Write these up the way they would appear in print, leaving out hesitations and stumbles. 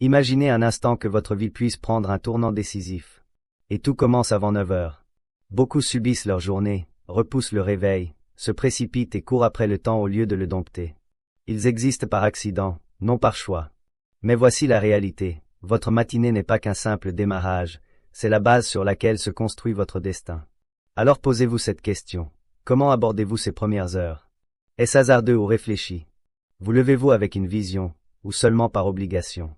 Imaginez un instant que votre vie puisse prendre un tournant décisif. Et tout commence avant 9 heures. Beaucoup subissent leur journée, repoussent le réveil, se précipitent et courent après le temps au lieu de le dompter. Ils existent par accident, non par choix. Mais voici la réalité, votre matinée n'est pas qu'un simple démarrage, c'est la base sur laquelle se construit votre destin. Alors posez-vous cette question, comment abordez-vous ces premières heures? Est-ce hasardeux ou réfléchi? Vous levez-vous avec une vision, ou seulement par obligation?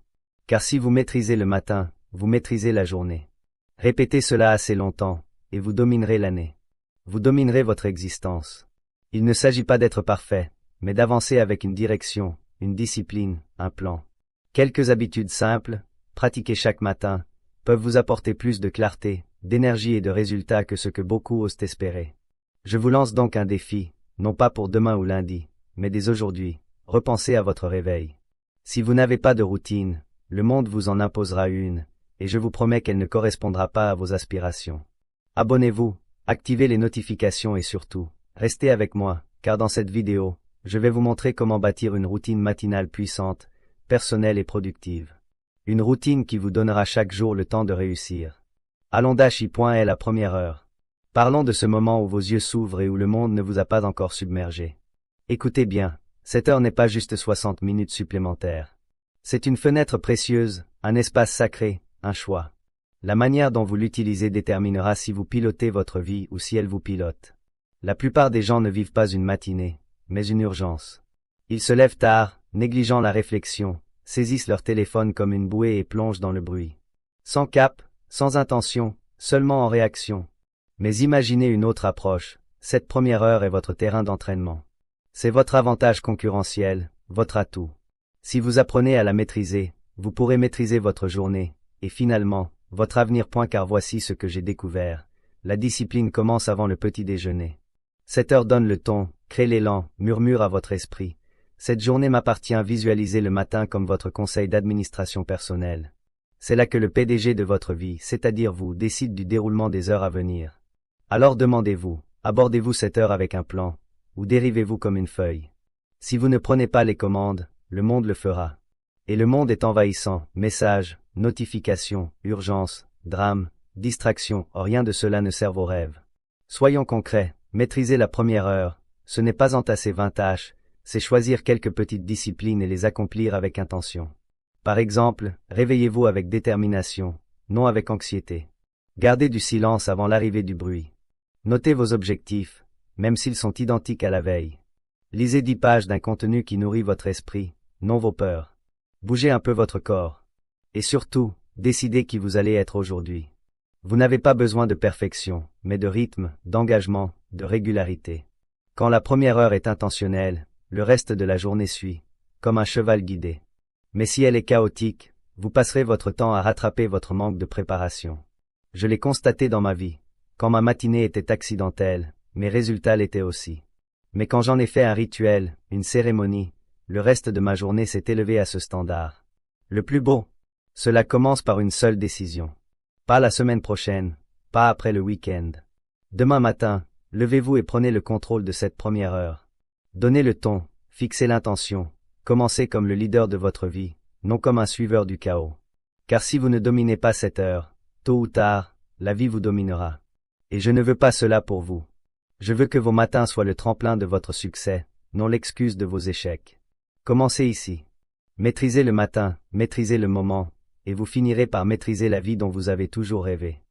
Car si vous maîtrisez le matin, vous maîtrisez la journée. Répétez cela assez longtemps, et vous dominerez l'année. Vous dominerez votre existence. Il ne s'agit pas d'être parfait, mais d'avancer avec une direction, une discipline, un plan. Quelques habitudes simples, pratiquées chaque matin, peuvent vous apporter plus de clarté, d'énergie et de résultats que ce que beaucoup osent espérer. Je vous lance donc un défi, non pas pour demain ou lundi, mais dès aujourd'hui, repensez à votre réveil. Si vous n'avez pas de routine, le monde vous en imposera une, et je vous promets qu'elle ne correspondra pas à vos aspirations. Abonnez-vous, activez les notifications et surtout, restez avec moi, car dans cette vidéo, je vais vous montrer comment bâtir une routine matinale puissante, personnelle et productive. Une routine qui vous donnera chaque jour le temps de réussir. Allons est la première heure. Parlons de ce moment où vos yeux s'ouvrent et où le monde ne vous a pas encore submergé. Écoutez bien, cette heure n'est pas juste 60 minutes supplémentaires. C'est une fenêtre précieuse, un espace sacré, un choix. La manière dont vous l'utilisez déterminera si vous pilotez votre vie ou si elle vous pilote. La plupart des gens ne vivent pas une matinée, mais une urgence. Ils se lèvent tard, négligeant la réflexion, saisissent leur téléphone comme une bouée et plongent dans le bruit. Sans cap, sans intention, seulement en réaction. Mais imaginez une autre approche, cette première heure est votre terrain d'entraînement. C'est votre avantage concurrentiel, votre atout. Si vous apprenez à la maîtriser, vous pourrez maîtriser votre journée, et finalement, votre avenir. Car voici ce que j'ai découvert. La discipline commence avant le petit déjeuner. Cette heure donne le ton, crée l'élan, murmure à votre esprit. Cette journée m'appartient. Visualisez le matin comme votre conseil d'administration personnelle. C'est là que le PDG de votre vie, c'est-à-dire vous, décide du déroulement des heures à venir. Alors demandez-vous, abordez-vous cette heure avec un plan, ou dérivez-vous comme une feuille? Si vous ne prenez pas les commandes, le monde le fera. Et le monde est envahissant, messages, notifications, urgences, drames, distractions, rien de cela ne sert vos rêves. Soyons concrets, maîtriser la première heure, ce n'est pas entasser 20 tâches, c'est choisir quelques petites disciplines et les accomplir avec intention. Par exemple, réveillez-vous avec détermination, non avec anxiété. Gardez du silence avant l'arrivée du bruit. Notez vos objectifs, même s'ils sont identiques à la veille. Lisez 10 pages d'un contenu qui nourrit votre esprit, non vos peurs. Bougez un peu votre corps. Et surtout, décidez qui vous allez être aujourd'hui. Vous n'avez pas besoin de perfection, mais de rythme, d'engagement, de régularité. Quand la première heure est intentionnelle, le reste de la journée suit, comme un cheval guidé. Mais si elle est chaotique, vous passerez votre temps à rattraper votre manque de préparation. Je l'ai constaté dans ma vie. Quand ma matinée était accidentelle, mes résultats l'étaient aussi. Mais quand j'en ai fait un rituel, une cérémonie, le reste de ma journée s'est élevé à ce standard. Le plus beau, cela commence par une seule décision. Pas la semaine prochaine, pas après le week-end. Demain matin, levez-vous et prenez le contrôle de cette première heure. Donnez le ton, fixez l'intention, commencez comme le leader de votre vie, non comme un suiveur du chaos. Car si vous ne dominez pas cette heure, tôt ou tard, la vie vous dominera. Et je ne veux pas cela pour vous. Je veux que vos matins soient le tremplin de votre succès, non l'excuse de vos échecs. Commencez ici. Maîtrisez le matin, maîtrisez le moment, et vous finirez par maîtriser la vie dont vous avez toujours rêvé.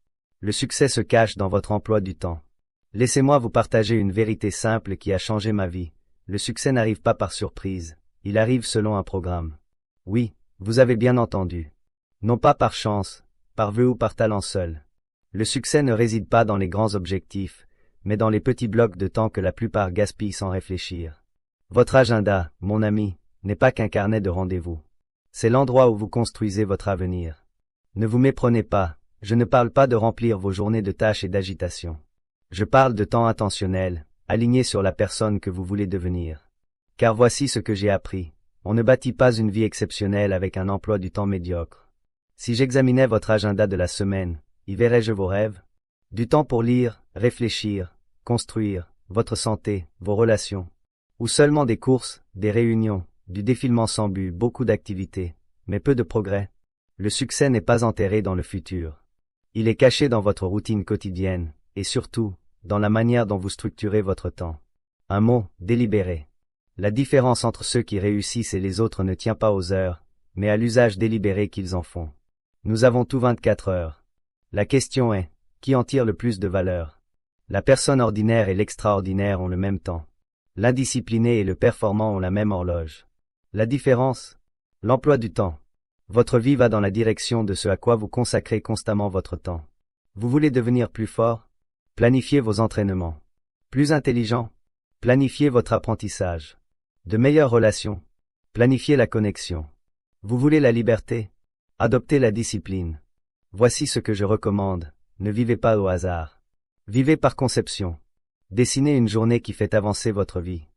Le succès se cache dans votre emploi du temps. Laissez-moi vous partager une vérité simple qui a changé ma vie. Le succès n'arrive pas par surprise, il arrive selon un programme. Oui, vous avez bien entendu. Non pas par chance, par vœu ou par talent seul. Le succès ne réside pas dans les grands objectifs, mais dans les petits blocs de temps que la plupart gaspillent sans réfléchir. Votre agenda, mon ami, n'est pas qu'un carnet de rendez-vous. C'est l'endroit où vous construisez votre avenir. Ne vous méprenez pas, je ne parle pas de remplir vos journées de tâches et d'agitation. Je parle de temps intentionnel, aligné sur la personne que vous voulez devenir. Car voici ce que j'ai appris, on ne bâtit pas une vie exceptionnelle avec un emploi du temps médiocre. Si j'examinais votre agenda de la semaine, y verrais-je vos rêves? Du temps pour lire, réfléchir, construire, votre santé, vos relations. Ou seulement des courses, des réunions, du défilement sans but, beaucoup d'activités, mais peu de progrès. Le succès n'est pas enterré dans le futur. Il est caché dans votre routine quotidienne, et surtout, dans la manière dont vous structurez votre temps. Un mot, délibéré. La différence entre ceux qui réussissent et les autres ne tient pas aux heures, mais à l'usage délibéré qu'ils en font. Nous avons tous 24 heures. La question est, qui en tire le plus de valeur? La personne ordinaire et l'extraordinaire ont le même temps. L'indiscipliné et le performant ont la même horloge. La différence? L'emploi du temps. Votre vie va dans la direction de ce à quoi vous consacrez constamment votre temps. Vous voulez devenir plus fort? Planifiez vos entraînements. Plus intelligent? Planifiez votre apprentissage. De meilleures relations? Planifiez la connexion. Vous voulez la liberté? Adoptez la discipline. Voici ce que je recommande, ne vivez pas au hasard. Vivez par conception. Dessinez une journée qui fait avancer votre vie.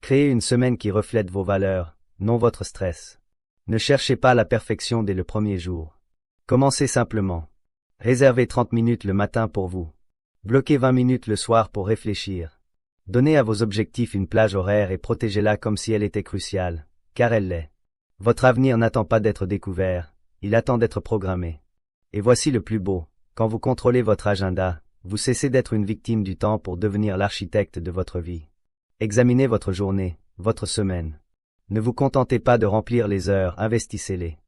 Créez une semaine qui reflète vos valeurs, non votre stress. Ne cherchez pas la perfection dès le premier jour. Commencez simplement. Réservez 30 minutes le matin pour vous. Bloquez 20 minutes le soir pour réfléchir. Donnez à vos objectifs une plage horaire et protégez-la comme si elle était cruciale, car elle l'est. Votre avenir n'attend pas d'être découvert, il attend d'être programmé. Et voici le plus beau, quand vous contrôlez votre agenda, vous cessez d'être une victime du temps pour devenir l'architecte de votre vie. Examinez votre journée, votre semaine. Ne vous contentez pas de remplir les heures, investissez-les.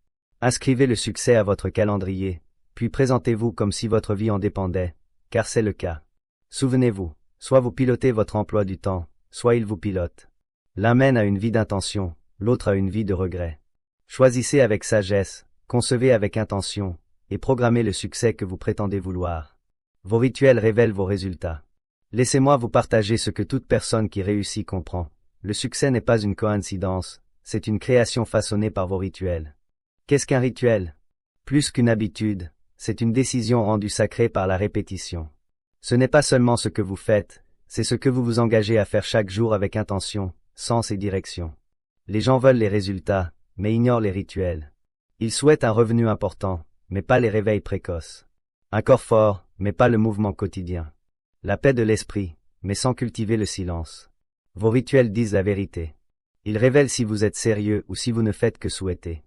Inscrivez le succès à votre calendrier, puis présentez-vous comme si votre vie en dépendait, car c'est le cas. Souvenez-vous, soit vous pilotez votre emploi du temps, soit il vous pilote. L'un mène à une vie d'intention, l'autre à une vie de regret. Choisissez avec sagesse, concevez avec intention, et programmez le succès que vous prétendez vouloir. Vos rituels révèlent vos résultats. Laissez-moi vous partager ce que toute personne qui réussit comprend. Le succès n'est pas une coïncidence, c'est une création façonnée par vos rituels. Qu'est-ce qu'un rituel? Plus qu'une habitude, c'est une décision rendue sacrée par la répétition. Ce n'est pas seulement ce que vous faites, c'est ce que vous vous engagez à faire chaque jour avec intention, sens et direction. Les gens veulent les résultats, mais ignorent les rituels. Ils souhaitent un revenu important, mais pas les réveils précoces. Un corps fort, mais pas le mouvement quotidien. La paix de l'esprit, mais sans cultiver le silence. Vos rituels disent la vérité. Ils révèlent si vous êtes sérieux ou si vous ne faites que souhaiter.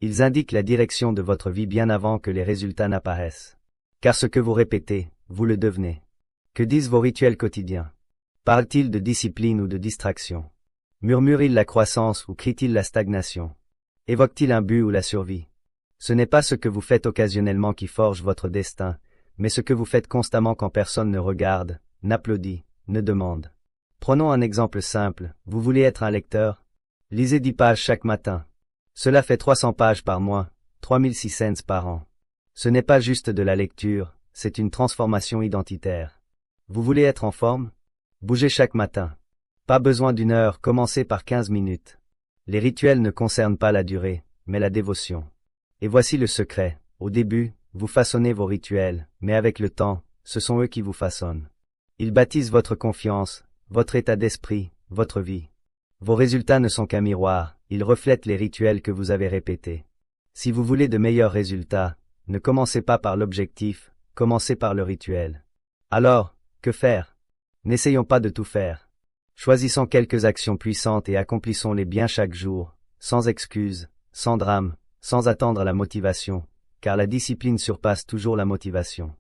Ils indiquent la direction de votre vie bien avant que les résultats n'apparaissent. Car ce que vous répétez, vous le devenez. Que disent vos rituels quotidiens? Parlent-ils de discipline ou de distraction? Murmurent-ils la croissance ou crient-ils la stagnation? Évoquent-ils un but ou la survie? Ce n'est pas ce que vous faites occasionnellement qui forge votre destin, mais ce que vous faites constamment quand personne ne regarde, n'applaudit, ne demande. Prenons un exemple simple, vous voulez être un lecteur? Lisez 10 pages chaque matin. Cela fait 300 pages par mois, 3006 cents par an. Ce n'est pas juste de la lecture, c'est une transformation identitaire. Vous voulez être en forme? Bougez chaque matin. Pas besoin d'une heure, commencez par 15 minutes. Les rituels ne concernent pas la durée, mais la dévotion. Et voici le secret, au début, vous façonnez vos rituels, mais avec le temps, ce sont eux qui vous façonnent. Ils bâtissent votre confiance, votre état d'esprit, votre vie. Vos résultats ne sont qu'un miroir, ils reflètent les rituels que vous avez répétés. Si vous voulez de meilleurs résultats, ne commencez pas par l'objectif, commencez par le rituel. Alors, que faire? N'essayons pas de tout faire. Choisissons quelques actions puissantes et accomplissons-les bien chaque jour, sans excuses, sans drame, sans attendre la motivation, car la discipline surpasse toujours la motivation.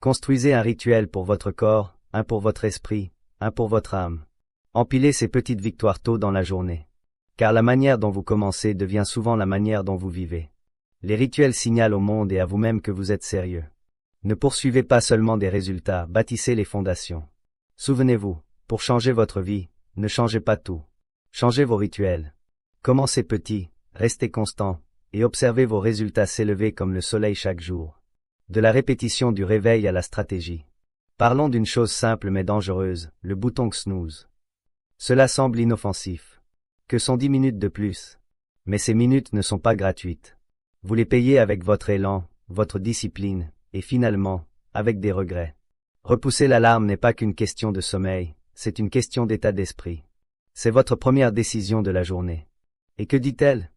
Construisez un rituel pour votre corps, un pour votre esprit, un pour votre âme. Empilez ces petites victoires tôt dans la journée. Car la manière dont vous commencez devient souvent la manière dont vous vivez. Les rituels signalent au monde et à vous-même que vous êtes sérieux. Ne poursuivez pas seulement des résultats, bâtissez les fondations. Souvenez-vous, pour changer votre vie, ne changez pas tout. Changez vos rituels. Commencez petit, restez constant, et observez vos résultats s'élever comme le soleil chaque jour. De la répétition du réveil à la stratégie. Parlons d'une chose simple mais dangereuse, le bouton snooze. Cela semble inoffensif. Que sont 10 minutes de plus? Mais ces minutes ne sont pas gratuites. Vous les payez avec votre élan, votre discipline, et finalement, avec des regrets. Repousser l'alarme n'est pas qu'une question de sommeil, c'est une question d'état d'esprit. C'est votre première décision de la journée. Et que dit-elle?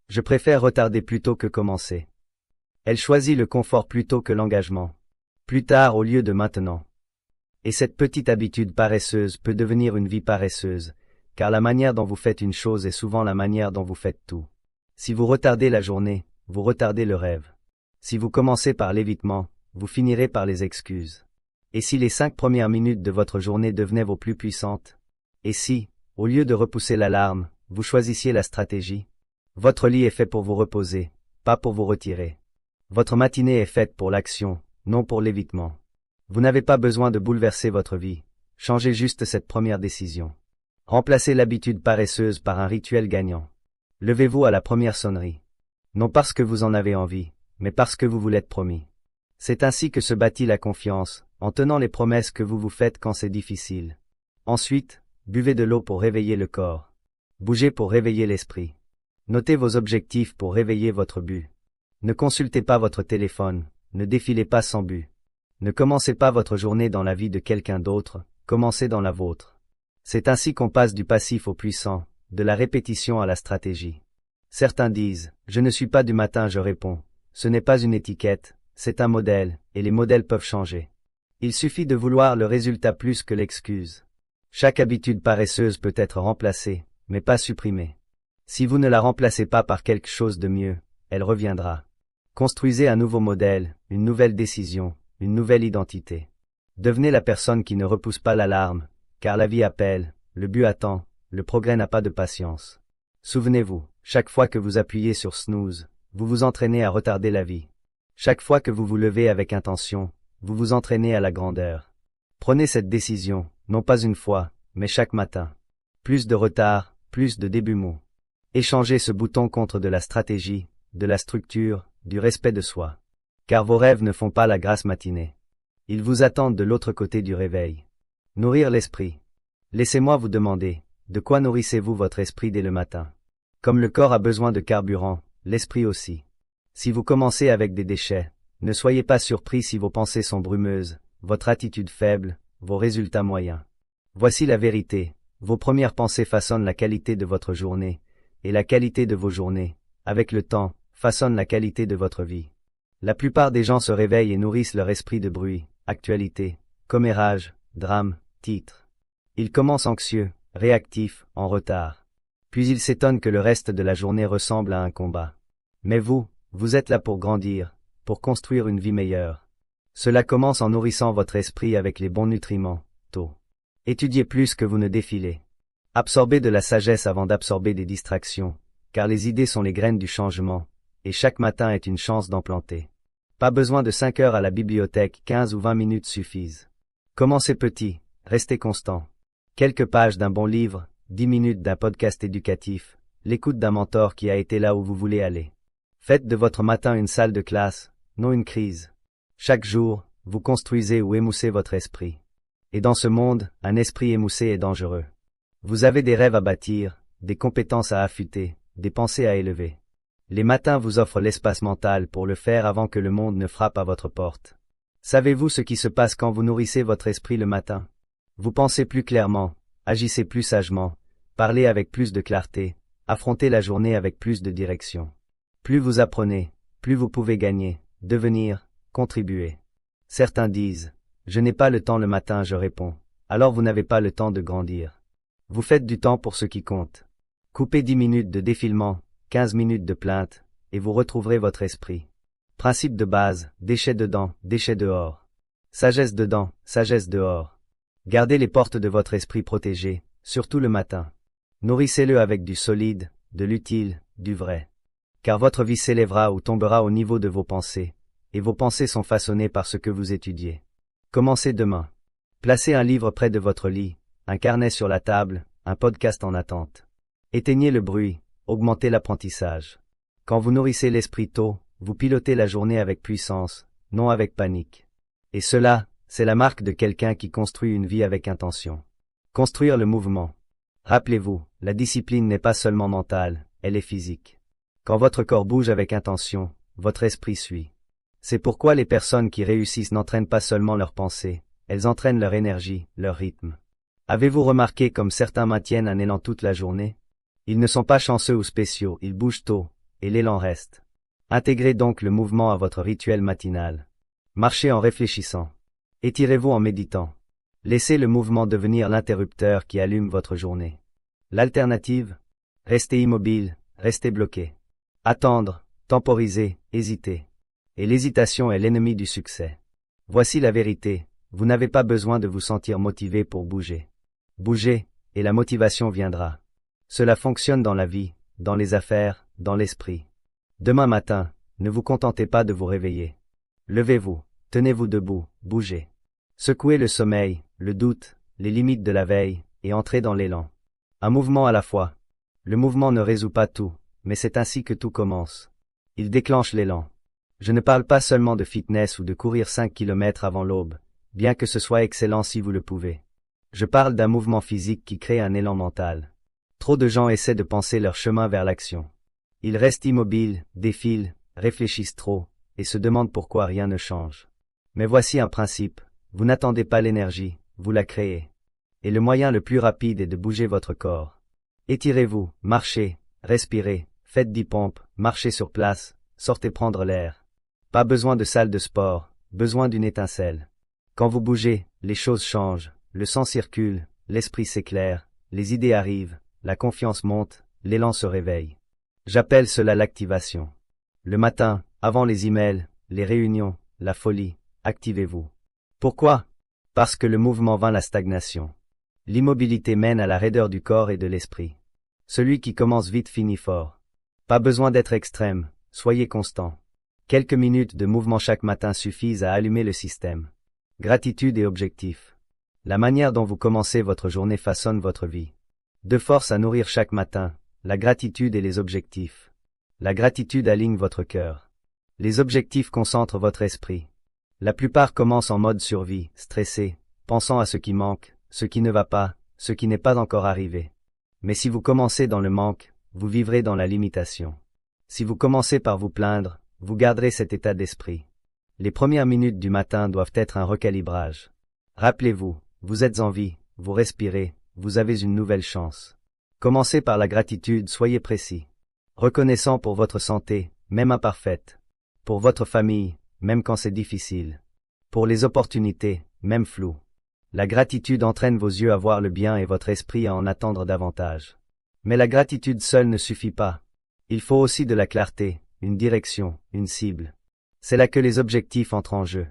Je préfère retarder plutôt que commencer. Elle choisit le confort plutôt que l'engagement. Plus tard au lieu de maintenant. Et cette petite habitude paresseuse peut devenir une vie paresseuse, car la manière dont vous faites une chose est souvent la manière dont vous faites tout. Si vous retardez la journée, vous retardez le rêve. Si vous commencez par l'évitement, vous finirez par les excuses. Et si les 5 premières minutes de votre journée devenaient vos plus puissantes? Et si, au lieu de repousser l'alarme, vous choisissiez la stratégie? Votre lit est fait pour vous reposer, pas pour vous retirer. Votre matinée est faite pour l'action, non pour l'évitement. Vous n'avez pas besoin de bouleverser votre vie. Changez juste cette première décision. Remplacez l'habitude paresseuse par un rituel gagnant. Levez-vous à la première sonnerie. Non parce que vous en avez envie, mais parce que vous vous l'êtes promis. C'est ainsi que se bâtit la confiance, en tenant les promesses que vous vous faites quand c'est difficile. Ensuite, buvez de l'eau pour réveiller le corps. Bougez pour réveiller l'esprit. Notez vos objectifs pour réveiller votre but. Ne consultez pas votre téléphone, ne défilez pas sans but. Ne commencez pas votre journée dans la vie de quelqu'un d'autre, commencez dans la vôtre. C'est ainsi qu'on passe du passif au puissant, de la répétition à la stratégie. Certains disent, je ne suis pas du matin, je réponds. Ce n'est pas une étiquette, c'est un modèle, et les modèles peuvent changer. Il suffit de vouloir le résultat plus que l'excuse. Chaque habitude paresseuse peut être remplacée, mais pas supprimée. Si vous ne la remplacez pas par quelque chose de mieux, elle reviendra. Construisez un nouveau modèle, une nouvelle décision, une nouvelle identité. Devenez la personne qui ne repousse pas l'alarme, car la vie appelle, le but attend, le progrès n'a pas de patience. Souvenez-vous, chaque fois que vous appuyez sur snooze, vous vous entraînez à retarder la vie. Chaque fois que vous vous levez avec intention, vous vous entraînez à la grandeur. Prenez cette décision, non pas une fois, mais chaque matin. Plus de retard, plus de début mou. Échangez ce bouton contre de la stratégie, de la structure, du respect de soi. Car vos rêves ne font pas la grasse matinée. Ils vous attendent de l'autre côté du réveil. Nourrir l'esprit. Laissez-moi vous demander, de quoi nourrissez-vous votre esprit dès le matin? Comme le corps a besoin de carburant, l'esprit aussi. Si vous commencez avec des déchets, ne soyez pas surpris si vos pensées sont brumeuses, votre attitude faible, vos résultats moyens. Voici la vérité, vos premières pensées façonnent la qualité de votre journée, et la qualité de vos journées, avec le temps, façonne la qualité de votre vie. La plupart des gens se réveillent et nourrissent leur esprit de bruit, actualité, commérage, drame, titres. Ils commencent anxieux, réactifs, en retard. Puis ils s'étonnent que le reste de la journée ressemble à un combat. Mais vous êtes là pour grandir, pour construire une vie meilleure. Cela commence en nourrissant votre esprit avec les bons nutriments, tôt. Étudiez plus que vous ne défilez. Absorbez de la sagesse avant d'absorber des distractions, car les idées sont les graines du changement, et chaque matin est une chance d'en planter. Pas besoin de 5 heures à la bibliothèque, 15 ou 20 minutes suffisent. Commencez petit, restez constant. Quelques pages d'un bon livre, 10 minutes d'un podcast éducatif, l'écoute d'un mentor qui a été là où vous voulez aller. Faites de votre matin une salle de classe, non une crise. Chaque jour, vous construisez ou émoussez votre esprit. Et dans ce monde, un esprit émoussé est dangereux. Vous avez des rêves à bâtir, des compétences à affûter, des pensées à élever. Les matins vous offrent l'espace mental pour le faire avant que le monde ne frappe à votre porte. Savez-vous ce qui se passe quand vous nourrissez votre esprit le matin? Vous pensez plus clairement, agissez plus sagement, parlez avec plus de clarté, affrontez la journée avec plus de direction. Plus vous apprenez, plus vous pouvez gagner, devenir, contribuer. Certains disent, je n'ai pas le temps le matin, je réponds, alors vous n'avez pas le temps de grandir. Vous faites du temps pour ce qui compte. Coupez 10 minutes de défilement, 15 minutes de plainte, et vous retrouverez votre esprit. Principe de base, déchets dedans, déchets dehors. Sagesse dedans, sagesse dehors. Gardez les portes de votre esprit protégées, surtout le matin. Nourrissez-le avec du solide, de l'utile, du vrai. Car votre vie s'élèvera ou tombera au niveau de vos pensées, et vos pensées sont façonnées par ce que vous étudiez. Commencez demain. Placez un livre près de votre lit, un carnet sur la table, un podcast en attente. Éteignez le bruit, augmentez l'apprentissage. Quand vous nourrissez l'esprit tôt, vous pilotez la journée avec puissance, non avec panique. Et cela, c'est la marque de quelqu'un qui construit une vie avec intention. Construire le mouvement. Rappelez-vous, la discipline n'est pas seulement mentale, elle est physique. Quand votre corps bouge avec intention, votre esprit suit. C'est pourquoi les personnes qui réussissent n'entraînent pas seulement leurs pensées, elles entraînent leur énergie, leur rythme. Avez-vous remarqué comme certains maintiennent un élan toute la journée? Ils ne sont pas chanceux ou spéciaux, ils bougent tôt, et l'élan reste. Intégrez donc le mouvement à votre rituel matinal. Marchez en réfléchissant. Étirez-vous en méditant. Laissez le mouvement devenir l'interrupteur qui allume votre journée. L'alternative? Rester immobile, rester bloqué. Attendre, temporiser, hésiter. Et l'hésitation est l'ennemi du succès. Voici la vérité, vous n'avez pas besoin de vous sentir motivé pour bouger. Bougez, et la motivation viendra. Cela fonctionne dans la vie, dans les affaires, dans l'esprit. Demain matin, ne vous contentez pas de vous réveiller. Levez-vous, tenez-vous debout, bougez. Secouez le sommeil, le doute, les limites de la veille, et entrez dans l'élan. Un mouvement à la fois. Le mouvement ne résout pas tout, mais c'est ainsi que tout commence. Il déclenche l'élan. Je ne parle pas seulement de fitness ou de courir 5 km avant l'aube, bien que ce soit excellent si vous le pouvez. Je parle d'un mouvement physique qui crée un élan mental. Trop de gens essaient de penser leur chemin vers l'action. Ils restent immobiles, défilent, réfléchissent trop, et se demandent pourquoi rien ne change. Mais voici un principe, vous n'attendez pas l'énergie, vous la créez. Et le moyen le plus rapide est de bouger votre corps. Étirez-vous, marchez, respirez, faites 10 pompes, marchez sur place, sortez prendre l'air. Pas besoin de salle de sport, besoin d'une étincelle. Quand vous bougez, les choses changent, le sang circule, l'esprit s'éclaire, les idées arrivent, la confiance monte, l'élan se réveille. J'appelle cela l'activation. Le matin, avant les emails, les réunions, la folie, activez-vous. Pourquoi? Parce que le mouvement vainc la stagnation. L'immobilité mène à la raideur du corps et de l'esprit. Celui qui commence vite finit fort. Pas besoin d'être extrême, soyez constant. Quelques minutes de mouvement chaque matin suffisent à allumer le système. Gratitude et objectif. La manière dont vous commencez votre journée façonne votre vie. Deux forces à nourrir chaque matin, la gratitude et les objectifs. La gratitude aligne votre cœur. Les objectifs concentrent votre esprit. La plupart commencent en mode survie, stressés, pensant à ce qui manque, ce qui ne va pas, ce qui n'est pas encore arrivé. Mais si vous commencez dans le manque, vous vivrez dans la limitation. Si vous commencez par vous plaindre, vous garderez cet état d'esprit. Les premières minutes du matin doivent être un recalibrage. Rappelez-vous, vous êtes en vie, vous respirez, vous avez une nouvelle chance. Commencez par la gratitude, soyez précis. Reconnaissant pour votre santé, même imparfaite. Pour votre famille, même quand c'est difficile. Pour les opportunités, même floues. La gratitude entraîne vos yeux à voir le bien et votre esprit à en attendre davantage. Mais la gratitude seule ne suffit pas. Il faut aussi de la clarté, une direction, une cible. C'est là que les objectifs entrent en jeu.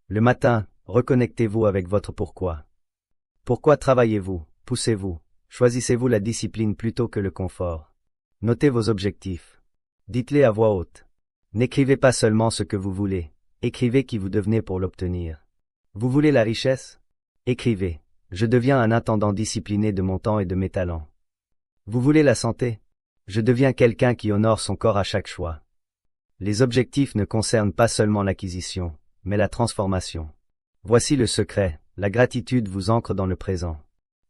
Le matin, reconnectez-vous avec votre pourquoi. Pourquoi travaillez-vous, poussez-vous, choisissez-vous la discipline plutôt que le confort. Notez vos objectifs. Dites-les à voix haute. N'écrivez pas seulement ce que vous voulez, écrivez qui vous devenez pour l'obtenir. Vous voulez la richesse? Écrivez. Je deviens un intendant discipliné de mon temps et de mes talents. Vous voulez la santé? Je deviens quelqu'un qui honore son corps à chaque choix. Les objectifs ne concernent pas seulement l'acquisition, mais la transformation. Voici le secret, la gratitude vous ancre dans le présent.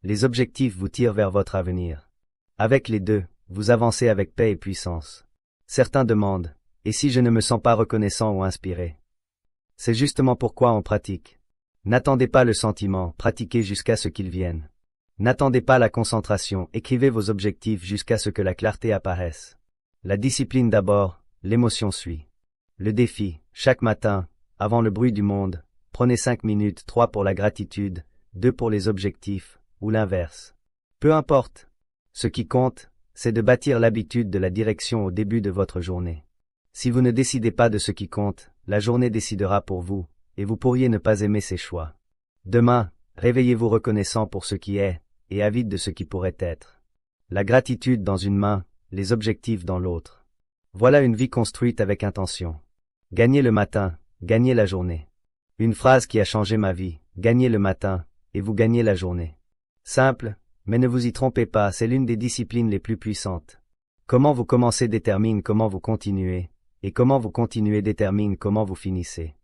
Les objectifs vous tirent vers votre avenir. Avec les deux, vous avancez avec paix et puissance. Certains demandent, et si je ne me sens pas reconnaissant ou inspiré? C'est justement pourquoi on pratique. N'attendez pas le sentiment, pratiquez jusqu'à ce qu'il vienne. N'attendez pas la concentration, écrivez vos objectifs jusqu'à ce que la clarté apparaisse. La discipline d'abord, l'émotion suit. Le défi, chaque matin, avant le bruit du monde, prenez 5 minutes, 3 pour la gratitude, 2 pour les objectifs, ou l'inverse. Peu importe. Ce qui compte, c'est de bâtir l'habitude de la direction au début de votre journée. Si vous ne décidez pas de ce qui compte, la journée décidera pour vous, et vous pourriez ne pas aimer ses choix. Demain, réveillez-vous reconnaissant pour ce qui est, et avide de ce qui pourrait être. La gratitude dans une main, les objectifs dans l'autre. Voilà une vie construite avec intention. Gagnez le matin, gagnez la journée. Une phrase qui a changé ma vie, gagnez le matin, et vous gagnez la journée. Simple, mais ne vous y trompez pas, c'est l'une des disciplines les plus puissantes. Comment vous commencez détermine comment vous continuez, et comment vous continuez détermine comment vous finissez.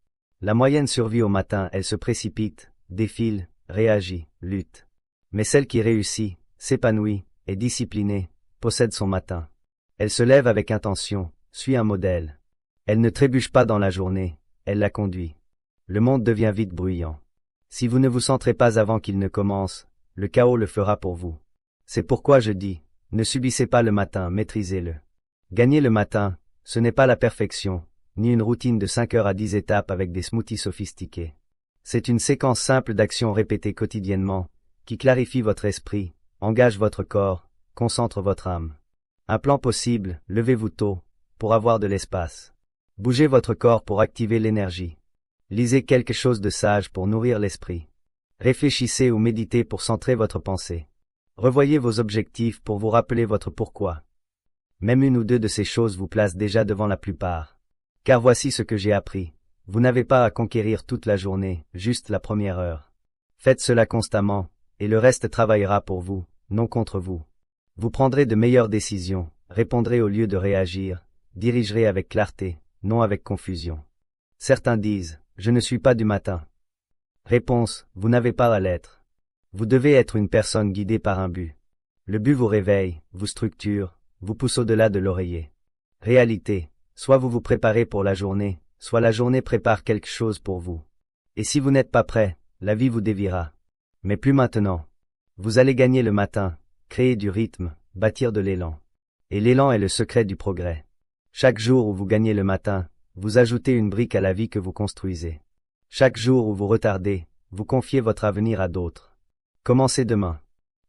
La moyenne survit au matin, elle se précipite, défile, réagit, lutte. Mais celle qui réussit, s'épanouit, est disciplinée, possède son matin. Elle se lève avec intention, suit un modèle. Elle ne trébuche pas dans la journée, elle la conduit. Le monde devient vite bruyant. Si vous ne vous centrez pas avant qu'il ne commence, le chaos le fera pour vous. C'est pourquoi je dis, ne subissez pas le matin, maîtrisez-le. Gagner le matin, ce n'est pas la perfection, ni une routine de 5 heures à 10 étapes avec des smoothies sophistiqués. C'est une séquence simple d'actions répétées quotidiennement, qui clarifie votre esprit, engage votre corps, concentre votre âme. Un plan possible, levez-vous tôt, pour avoir de l'espace. Bougez votre corps pour activer l'énergie. Lisez quelque chose de sage pour nourrir l'esprit. Réfléchissez ou méditez pour centrer votre pensée. Revoyez vos objectifs pour vous rappeler votre pourquoi. Même une ou deux de ces choses vous placent déjà devant la plupart. Car voici ce que j'ai appris. Vous n'avez pas à conquérir toute la journée, juste la première heure. Faites cela constamment, et le reste travaillera pour vous, non contre vous. Vous prendrez de meilleures décisions, répondrez au lieu de réagir, dirigerez avec clarté, non avec confusion. Certains disent, je ne suis pas du matin. Réponse, vous n'avez pas à l'être. Vous devez être une personne guidée par un but. Le but vous réveille, vous structure, vous pousse au-delà de l'oreiller. Réalité, soit vous vous préparez pour la journée, soit la journée prépare quelque chose pour vous. Et si vous n'êtes pas prêt, la vie vous déviera. Mais plus maintenant. Vous allez gagner le matin, créer du rythme, bâtir de l'élan. Et l'élan est le secret du progrès. Chaque jour où vous gagnez le matin, vous ajoutez une brique à la vie que vous construisez. Chaque jour où vous retardez, vous confiez votre avenir à d'autres. Commencez demain.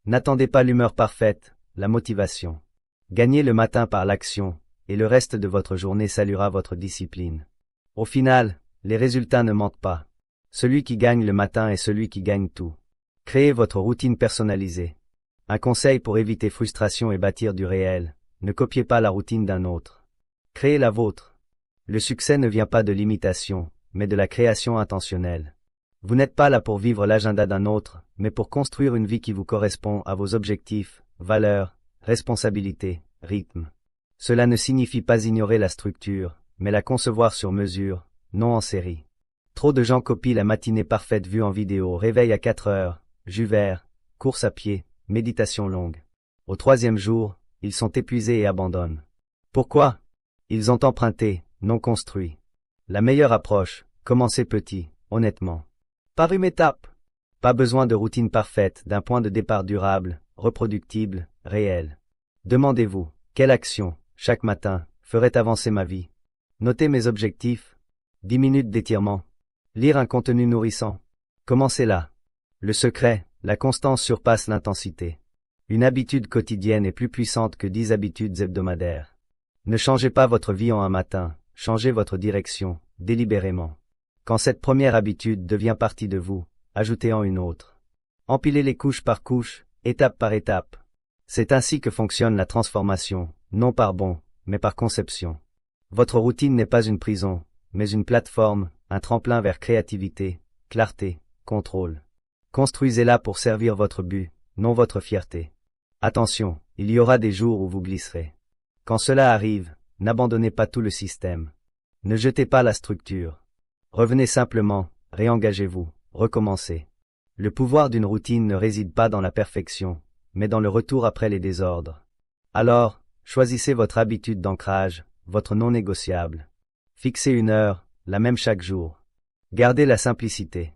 N'attendez pas l'humeur parfaite, la motivation. Gagnez le matin par l'action, et le reste de votre journée saluera votre discipline. Au final, les résultats ne mentent pas. Celui qui gagne le matin est celui qui gagne tout. Créez votre routine personnalisée. Un conseil pour éviter frustration et bâtir du réel, ne copiez pas la routine d'un autre. Créez la vôtre. Le succès ne vient pas de l'imitation, mais de la création intentionnelle. Vous n'êtes pas là pour vivre l'agenda d'un autre, mais pour construire une vie qui vous correspond à vos objectifs, valeurs, responsabilités, rythme. Cela ne signifie pas ignorer la structure, mais la concevoir sur mesure, non en série. Trop de gens copient la matinée parfaite vue en vidéo, réveil à 4 heures, jus vert, course à pied, méditation longue. Au 3e jour, ils sont épuisés et abandonnent. Pourquoi? Ils ont emprunté, non construit. La meilleure approche, commencez petit, honnêtement. Par une étape. Pas besoin de routine parfaite, d'un point de départ durable, reproductible, réel. Demandez-vous, quelle action, chaque matin, ferait avancer ma vie? Notez mes objectifs. 10 minutes d'étirement. Lire un contenu nourrissant. Commencez là. Le secret, la constance surpasse l'intensité. Une habitude quotidienne est plus puissante que 10 habitudes hebdomadaires. Ne changez pas votre vie en un matin, changez votre direction, délibérément. Quand cette première habitude devient partie de vous, ajoutez-en une autre. Empilez les couches par couche, étape par étape. C'est ainsi que fonctionne la transformation, non par bond, mais par conception. Votre routine n'est pas une prison, mais une plateforme, un tremplin vers créativité, clarté, contrôle. Construisez-la pour servir votre but, non votre fierté. Attention, il y aura des jours où vous glisserez. Quand cela arrive, n'abandonnez pas tout le système. Ne jetez pas la structure. Revenez simplement, réengagez-vous, recommencez. Le pouvoir d'une routine ne réside pas dans la perfection, mais dans le retour après les désordres. Alors, choisissez votre habitude d'ancrage, votre non négociable. Fixez une heure, la même chaque jour. Gardez la simplicité.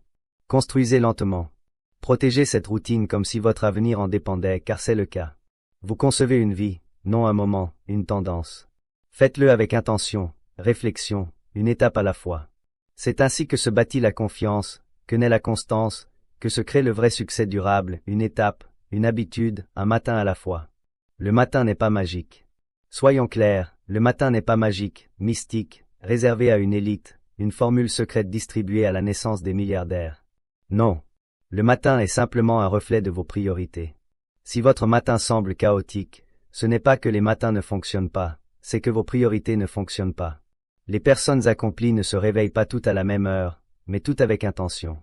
Construisez lentement. Protégez cette routine comme si votre avenir en dépendait, car c'est le cas. Vous concevez une vie, non un moment, une tendance. Faites-le avec intention, réflexion, une étape à la fois. C'est ainsi que se bâtit la confiance, que naît la constance, que se crée le vrai succès durable, une étape, une habitude, un matin à la fois. Le matin n'est pas magique. Soyons clairs, le matin n'est pas magique, mystique, réservé à une élite, une formule secrète distribuée à la naissance des milliardaires. Non. Le matin est simplement un reflet de vos priorités. Si votre matin semble chaotique, ce n'est pas que les matins ne fonctionnent pas, c'est que vos priorités ne fonctionnent pas. Les personnes accomplies ne se réveillent pas toutes à la même heure, mais toutes avec intention.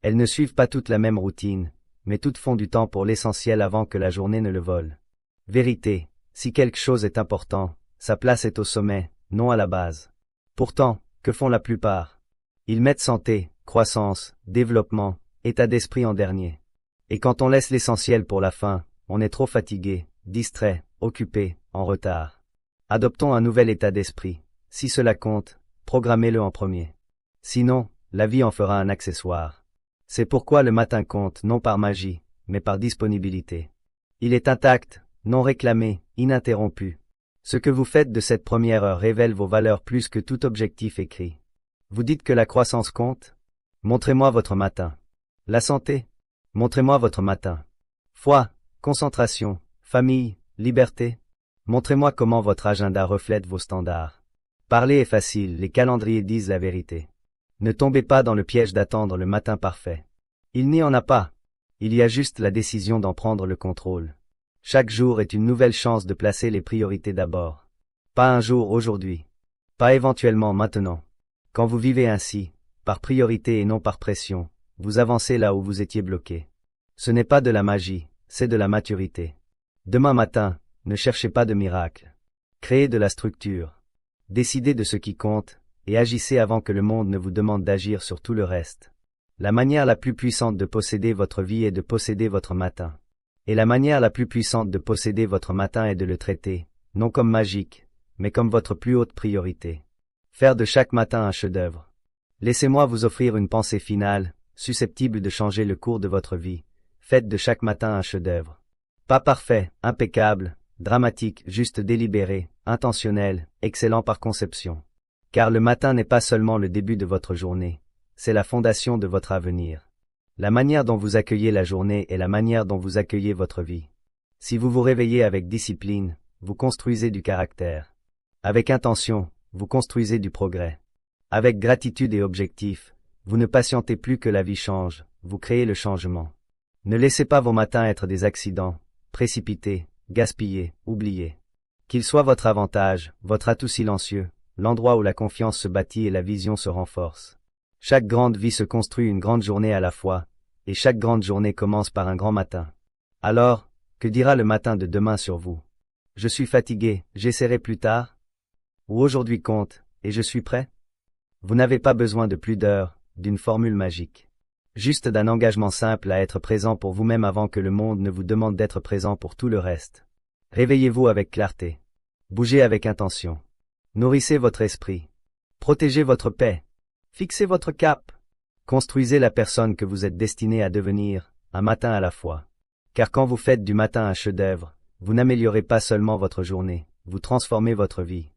Elles ne suivent pas toutes la même routine, mais toutes font du temps pour l'essentiel avant que la journée ne le vole. Vérité, si quelque chose est important, sa place est au sommet, non à la base. Pourtant, que font la plupart? Ils mettent santé, croissance, développement, état d'esprit en dernier. Et quand on laisse l'essentiel pour la fin, on est trop fatigué, distrait, occupé, en retard. Adoptons un nouvel état d'esprit. Si cela compte, programmez-le en premier. Sinon, la vie en fera un accessoire. C'est pourquoi le matin compte non par magie, mais par disponibilité. Il est intact, non réclamé, ininterrompu. Ce que vous faites de cette première heure révèle vos valeurs plus que tout objectif écrit. Vous dites que la croissance compte? Montrez-moi votre matin. La santé? Montrez-moi votre matin. Foi, concentration, famille, liberté? Montrez-moi comment votre agenda reflète vos standards. Parler est facile, les calendriers disent la vérité. Ne tombez pas dans le piège d'attendre le matin parfait. Il n'y en a pas. Il y a juste la décision d'en prendre le contrôle. Chaque jour est une nouvelle chance de placer les priorités d'abord. Pas un jour aujourd'hui. Pas éventuellement maintenant. Quand vous vivez ainsi, par priorité et non par pression, vous avancez là où vous étiez bloqué. Ce n'est pas de la magie, c'est de la maturité. Demain matin, ne cherchez pas de miracle. Créez de la structure. Décidez de ce qui compte, et agissez avant que le monde ne vous demande d'agir sur tout le reste. La manière la plus puissante de posséder votre vie est de posséder votre matin. Et la manière la plus puissante de posséder votre matin est de le traiter, non comme magique, mais comme votre plus haute priorité. Faire de chaque matin un chef-d'œuvre. Laissez-moi vous offrir une pensée finale, susceptible de changer le cours de votre vie. Faites de chaque matin un chef-d'œuvre. Pas parfait, impeccable, dramatique, juste délibéré, intentionnel, excellent par conception. Car le matin n'est pas seulement le début de votre journée, c'est la fondation de votre avenir. La manière dont vous accueillez la journée est la manière dont vous accueillez votre vie. Si vous vous réveillez avec discipline, vous construisez du caractère. Avec intention, vous construisez du progrès. Avec gratitude et objectif, vous ne patientez plus que la vie change, vous créez le changement. Ne laissez pas vos matins être des accidents, précipités, gaspillés, oubliés. Qu'ils soient votre avantage, votre atout silencieux, l'endroit où la confiance se bâtit et la vision se renforce. Chaque grande vie se construit une grande journée à la fois, et chaque grande journée commence par un grand matin. Alors, que dira le matin de demain sur vous? Je suis fatigué, j'essaierai plus tard? Ou aujourd'hui compte, et je suis prêt? Vous n'avez pas besoin de plus d'heures, d'une formule magique. Juste d'un engagement simple à être présent pour vous-même avant que le monde ne vous demande d'être présent pour tout le reste. Réveillez-vous avec clarté. Bougez avec intention. Nourrissez votre esprit. Protégez votre paix. Fixez votre cap. Construisez la personne que vous êtes destiné à devenir, un matin à la fois. Car quand vous faites du matin un chef-d'œuvre, vous n'améliorez pas seulement votre journée, vous transformez votre vie.